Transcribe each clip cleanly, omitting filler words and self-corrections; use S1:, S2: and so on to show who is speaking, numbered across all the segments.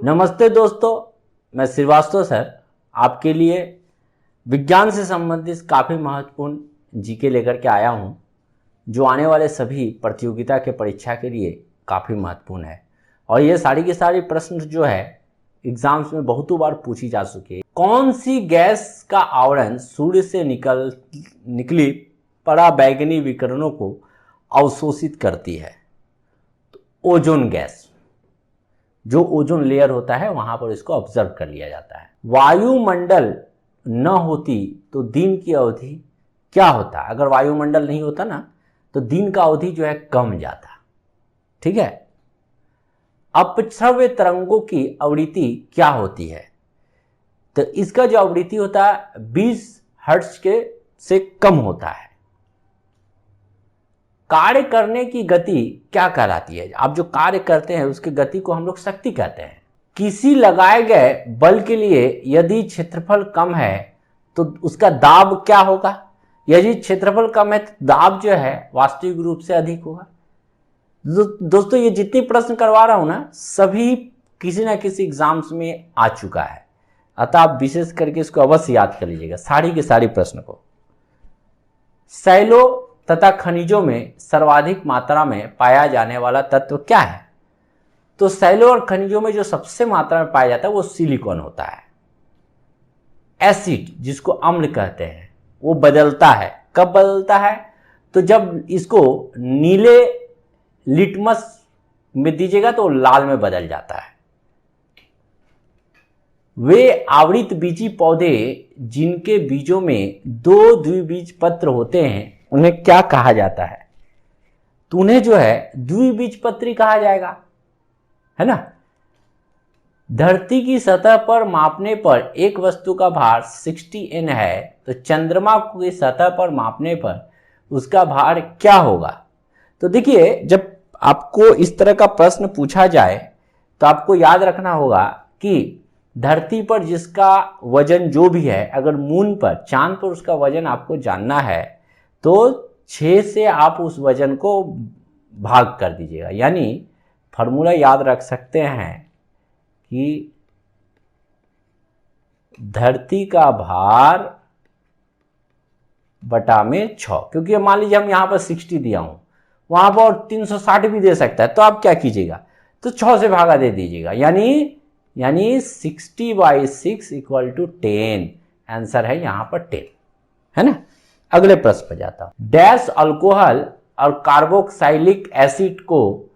S1: नमस्ते दोस्तों, मैं श्रीवास्तव सर आपके लिए विज्ञान से संबंधित काफ़ी महत्वपूर्ण जीके लेकर के आया हूं, जो आने वाले सभी प्रतियोगिता के परीक्षा के लिए काफ़ी महत्वपूर्ण है। और ये सारी की सारी प्रश्न जो है एग्जाम्स में बहुतों बार पूछी जा चुकी है। कौन सी गैस का आवरण सूर्य से निकली पराबैंगनी विकिरणों को अवशोषित करती है? तो ओजोन गैस, जो ओजोन लेयर होता है वहां पर इसको ऑब्जर्व कर लिया जाता है। वायुमंडल न होती तो दिन की अवधि क्या होता? अगर वायुमंडल नहीं होता ना तो दिन का अवधि जो है कम जाता। ठीक है। अपश्रव्य तरंगों की आवृत्ति क्या होती है? तो इसका जो आवृत्ति होता है 20 हर्ट्ज के से कम होता है। कार्य करने की गति क्या कहलाती है? आप जो कार्य करते हैं उसकी गति को हम लोग शक्ति कहते हैं। किसी लगाए गए बल के लिए यदि क्षेत्रफल कम है तो उसका दाब क्या होगा? यदि क्षेत्रफल कम है तो दाब जो है वास्तविक रूप से अधिक होगा। दोस्तों, ये जितने प्रश्न करवा रहा हूं ना, सभी किसी ना किसी एग्जाम्स में आ चुका है, अतः आप विशेष करके इसको अवश्य याद कर लीजिएगा, सारी के सारी प्रश्न को। शैलों तथा खनिजों में सर्वाधिक मात्रा में पाया जाने वाला तत्व क्या है? तो शैलों और खनिजों में जो सबसे मात्रा में पाया जाता है वो सिलिकॉन होता है। एसिड, जिसको अम्ल कहते हैं, वो बदलता है। कब बदलता है? तो जब इसको नीले लिटमस में दीजिएगा तो लाल में बदल जाता है। वे आवृत बीजी पौधे जिनके बीजों में 2 द्विबीजपत्र होते हैं उन्हें क्या कहा जाता है? तो उन्हें जो है द्विबीजपत्री कहा जाएगा, है ना। धरती की सतह पर मापने पर एक वस्तु का भार 60 N है, तो चंद्रमा की सतह पर मापने पर उसका भार क्या होगा? तो देखिए, जब आपको इस तरह का प्रश्न पूछा जाए तो आपको याद रखना होगा कि धरती पर जिसका वजन जो भी है, अगर मून पर, चांद पर उसका वजन आपको जानना है तो 6 से आप उस वजन को भाग कर दीजिएगा। यानी फॉर्मूला याद रख सकते हैं कि धरती का भार बटा में 6, क्योंकि मान लीजिए हम यहां पर 60 दिया हूं, वहां पर 360 भी दे सकता है, तो आप क्या कीजिएगा, तो 6 से भागा दे दीजिएगा। यानी 60/6 इक्वल टू 10। आंसर है यहां पर 10, है ना। अगले प्रश्न पर जाता हूं। डैश अल्कोहल और कार्बोक्सिलिक एसिड को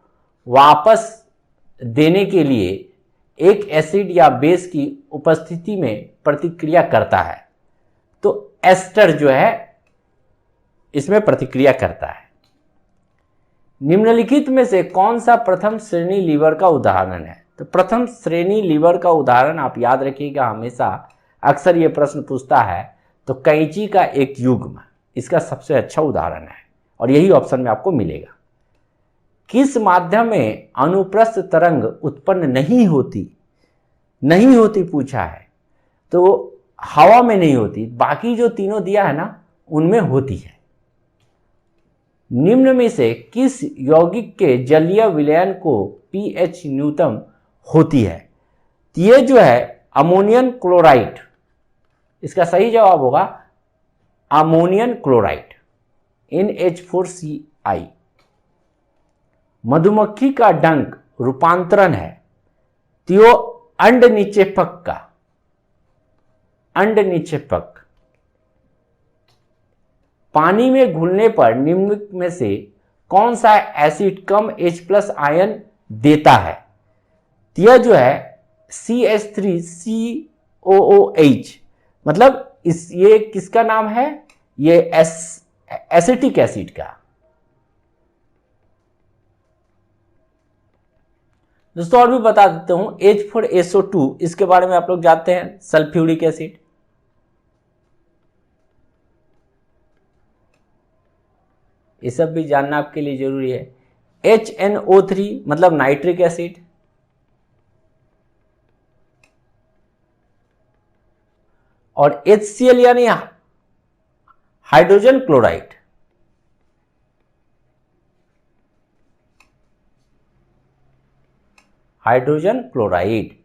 S1: वापस देने के लिए एक एसिड या बेस की उपस्थिति में प्रतिक्रिया करता है। तो एस्टर जो है इसमें प्रतिक्रिया करता है। निम्नलिखित में से कौन सा प्रथम श्रेणी लीवर का उदाहरण है? तो प्रथम श्रेणी लीवर का उदाहरण आप याद रखिएगा, हमेशा अक्सर यह प्रश्न पूछता है, तो कैंची का एक युग्म इसका सबसे अच्छा उदाहरण है और यही ऑप्शन में आपको मिलेगा। किस माध्यम में अनुप्रस्थ तरंग उत्पन्न नहीं होती पूछा है, तो हवा में नहीं होती, बाकी जो तीनों दिया है ना उनमें होती है। निम्न में से किस यौगिक के जलीय विलयन को pH न्यूनतम होती है? ये जो है अमोनियम क्लोराइड, इसका सही जवाब होगा अमोनियम क्लोराइड, NH4Cl। मधुमक्खी का डंक रूपांतरण है, त्यो अंड निक्षेपक का, अंड निक्षेपक। पानी में घुलने पर निम्न में से कौन सा एसिड कम H+ आयन देता है? यह जो है CH3COOH, मतलब ये किसका नाम है? ये एसिटिक एसिड का। दोस्तों और भी बता देता हूं, H4SO2 इसके बारे में आप लोग जानते हैं, सल्फ्यूरिक एसिड। ये सब भी जानना आपके लिए जरूरी है। HNO3 मतलब नाइट्रिक एसिड। और HCl यानी हाइड्रोजन क्लोराइड। हाइड्रोजन क्लोराइड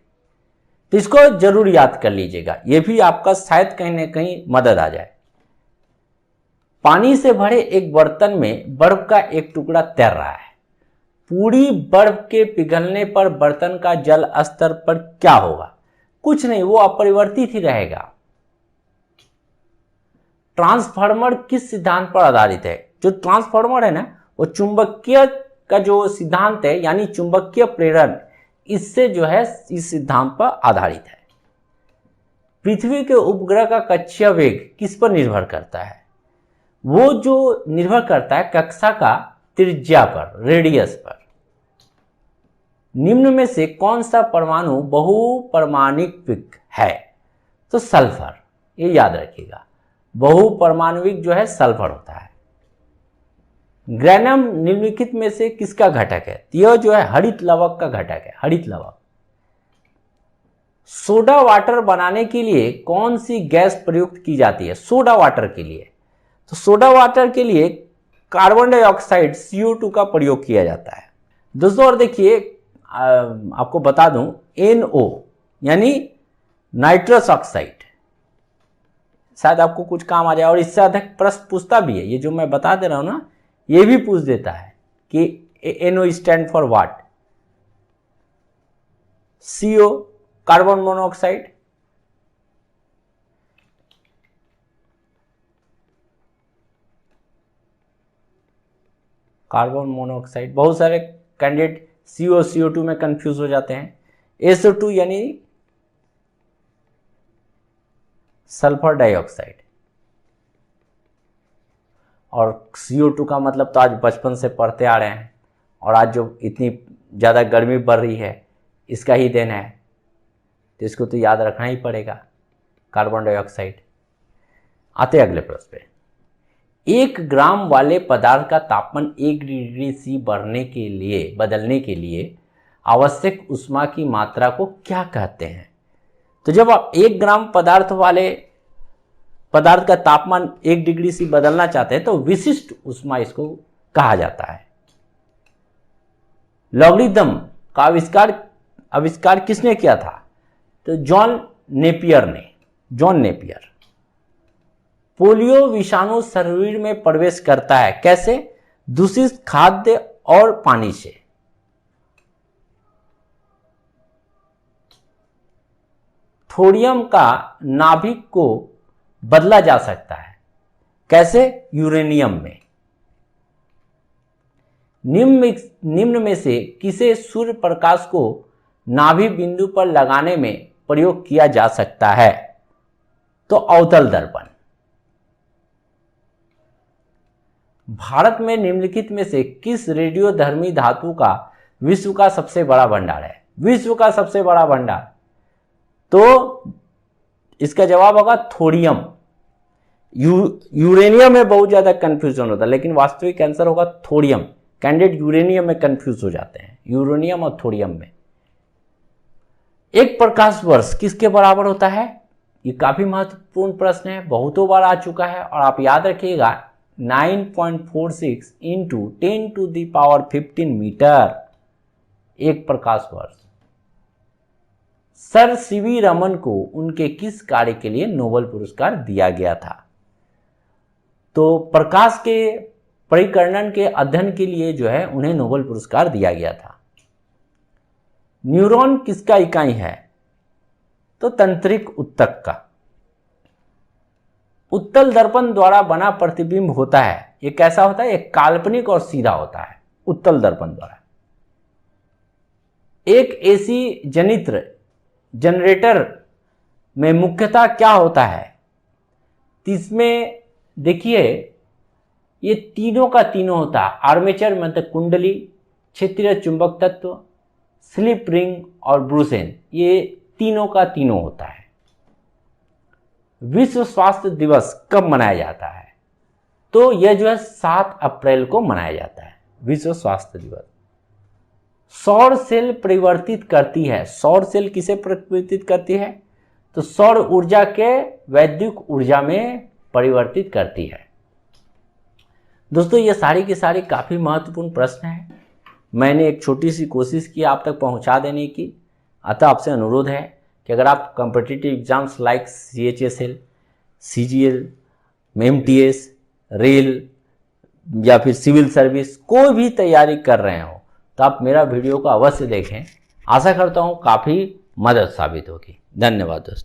S1: तो इसको जरूर याद कर लीजिएगा, ये भी आपका शायद कहीं ना कहीं मदद आ जाए। पानी से भरे एक बर्तन में बर्फ का एक टुकड़ा तैर रहा है। पूरी बर्फ के पिघलने पर बर्तन का जल स्तर पर क्या होगा? कुछ नहीं, वो अपरिवर्तित ही रहेगा। ट्रांसफार्मर किस सिद्धांत पर आधारित है? जो ट्रांसफार्मर है ना, वो चुंबकीय का जो सिद्धांत है, यानी चुंबकीय प्रेरण, इससे जो है इस सिद्धांत पर आधारित है। पृथ्वी के उपग्रह का कक्षीय वेग किस पर निर्भर करता है? वो जो निर्भर करता है कक्षा का त्रिज्या पर, रेडियस पर। निम्न में से कौन सा परमाणु बहुपरमाणविक है? तो सल्फर, ये याद रखिएगा, बहुपरमाणविक जो है सल्फर होता है। ग्रेनम निम्नलिखित में से किसका घटक है? यह जो है हरित लवक का घटक है, हरित लवक। सोडा वाटर बनाने के लिए कौन सी गैस प्रयुक्त की जाती है? सोडा वाटर के लिए, तो सोडा वाटर के लिए कार्बन डाइऑक्साइड CO2 का प्रयोग किया जाता है दोस्तों। और देखिए आपको बता दूं, NO यानी नाइट्रस ऑक्साइड, शायद आपको कुछ काम आ जाए। और इससे अधिक प्रश्न पूछता भी है, ये जो मैं बता दे रहा हूं ना, ये भी पूछ देता है कि NO stand for what? CO carbon monoxide. Carbon monoxide, बहुत सारे कैंडिडेट CO CO2 में कंफ्यूज हो जाते हैं। SO2 यानी सल्फर डाइऑक्साइड, और CO2 का मतलब तो आज बचपन से पढ़ते आ रहे हैं, और आज जो इतनी ज़्यादा गर्मी बढ़ रही है इसका ही देन है, तो इसको तो याद रखना ही पड़ेगा, कार्बन डाइऑक्साइड। आते अगले प्रश्न पे। 1 ग्राम वाले पदार्थ का तापमान 1 डिग्री C बदलने के लिए आवश्यक ऊष्मा की मात्रा को क्या कहते हैं? तो जब आप 1 ग्राम पदार्थ का तापमान 1 डिग्री C बदलना चाहते हैं तो विशिष्ट ऊष्मा इसको कहा जाता है। लॉगरिदम का आविष्कार किसने किया था? तो जॉन नेपियर। पोलियो विषाणु शरीर में प्रवेश करता है कैसे? दूषित खाद्य और पानी से। थोरियम का नाभिक को बदला जा सकता है कैसे? यूरेनियम में। निम्न में से किसे सूर्य प्रकाश को नाभि बिंदु पर लगाने में प्रयोग किया जा सकता है? तो अवतल दर्पण। भारत में निम्नलिखित में से किस रेडियोधर्मी धातु का विश्व का सबसे बड़ा भंडार है? विश्व का सबसे बड़ा भंडार, तो इसका जवाब होगा थोरियम। यूरेनियम में बहुत ज्यादा कंफ्यूजन होता है, लेकिन वास्तविक आंसर होगा थोरियम। कैंडिडेट यूरेनियम में कंफ्यूज हो जाते हैं, यूरेनियम और थोरियम में। एक प्रकाश वर्ष किसके बराबर होता है? ये काफी महत्वपूर्ण प्रश्न है, बहुतों बार आ चुका है, और आप याद रखिएगा 9.46 इंटू 10⁻15 मीटर, एक प्रकाश वर्ष। सर सीवी रमन को उनके किस कार्य के लिए नोबेल पुरस्कार दिया गया था? तो प्रकाश के परिकर्णन के अध्ययन के लिए जो है उन्हें नोबेल पुरस्कार दिया गया था। न्यूरॉन किसका इकाई है? तो तंत्रिक ऊतक का। उत्तल दर्पण द्वारा बना प्रतिबिंब होता है, ये कैसा होता है? एक काल्पनिक और सीधा होता है उत्तल दर्पण द्वारा। एक एसी जनरेटर में मुख्यतः क्या होता है? इसमें देखिए ये तीनों का तीनों होता है, आर्मेचर मतलब कुंडली, क्षेत्रीय चुंबक तत्व, स्लिप रिंग और ब्रूसेन, ये तीनों का तीनों होता है। विश्व स्वास्थ्य दिवस कब मनाया जाता है? तो यह जो है 7 अप्रैल को मनाया जाता है, विश्व स्वास्थ्य दिवस। सौर सेल परिवर्तित करती है, सौर सेल किसे परिवर्तित करती है? तो सौर ऊर्जा के वैद्युत ऊर्जा में परिवर्तित करती है। दोस्तों ये सारी की सारी काफी महत्वपूर्ण प्रश्न हैं, मैंने एक छोटी सी कोशिश की आप तक पहुंचा देने की, अतः आपसे अनुरोध है कि अगर आप competitive exams like CHSL, CGL, MTS, rail या फिर सिविल सर्विस कोई भी तैयारी कर रहे हो तो आप मेरा वीडियो को अवश्य देखें। आशा करता हूँ काफ़ी मदद साबित होगी। धन्यवाद दोस्तों।